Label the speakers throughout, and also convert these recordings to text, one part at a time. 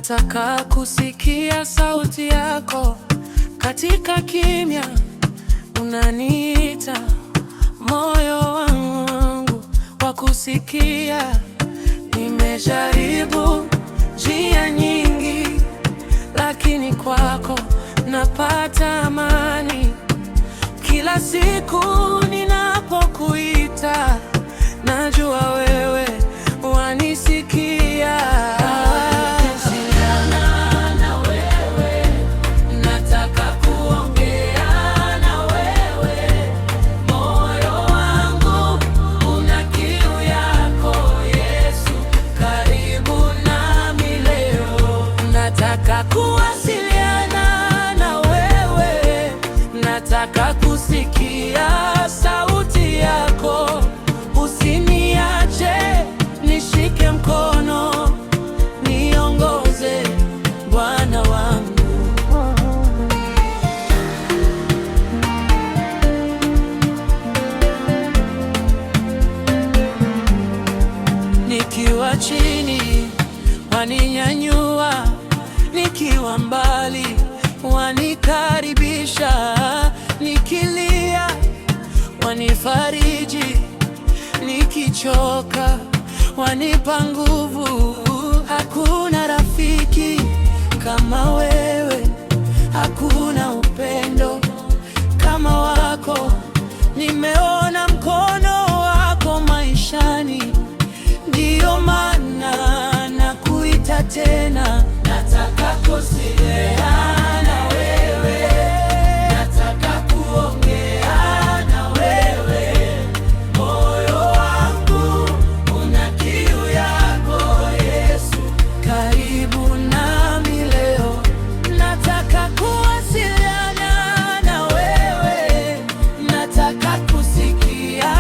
Speaker 1: Nataka kusikia sauti yako katika kimya, unaniita. Moyo wangu wa kusikia. Nimejaribu njia nyingi, lakini kwako napata amani. Kila siku ninapokuita, najua wewe wanisikia. Nataka kuwasiliana na wewe, nataka kusikia sauti yako. Usiniache, nishike mkono, niongoze Bwana wangu. Nikiwa chini waninyanyua, nikiwa mbali wanikaribisha, nikilia wanifariji, nikichoka wanipa nguvu. Hakuna rafiki kama wewe, hakuna upendo kama wako. Nimeona mkono wako maishani, ndiyo maana nakuita tena. Nataka kuwasiliana na wewe, nataka kuongea na wewe. Moyo wangu una kiu yako Yesu, karibu nami leo. Nataka kuwasiliana na wewe, nataka kusikia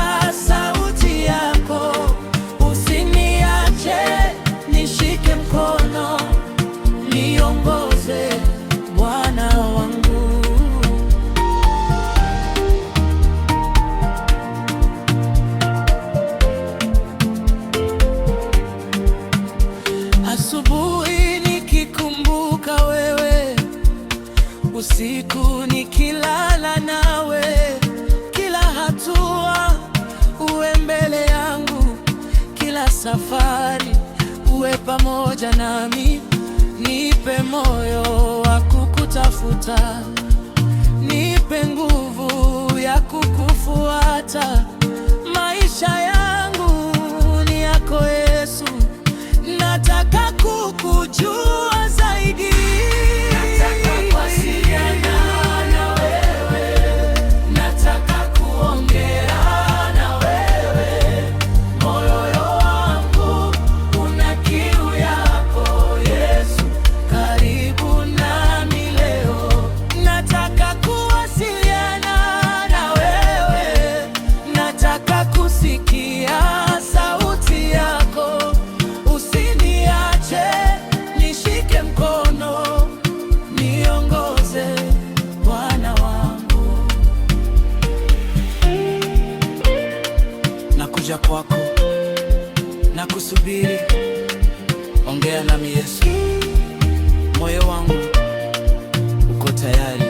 Speaker 1: sauti yako. Usiniache, nishike mkono, niongoze Bwana wangu. Asubuhi nikikumbuka wewe, usiku nikilala nawe. Kila hatua uwe mbele yangu, kila safari uwe pamoja nami. Nipe moyo wa kukutafuta, nipe nguvu ya kukufuata. Maisha yangu ni yako Yesu, nataka kukujua zaidi. Nataka kuwasiliana na wewe, nataka kuongea na wewe. Moyo wangu una kiu yako Yesu, karibu nami leo. Nataka kuwasiliana na wewe, nataka kusikia sauti yako. Usiniache, nishike mkono, niongoze Bwana wangu. Nakuja kwako, nakusubiri. Ongea nami Yesu, moyo wangu uko tayari.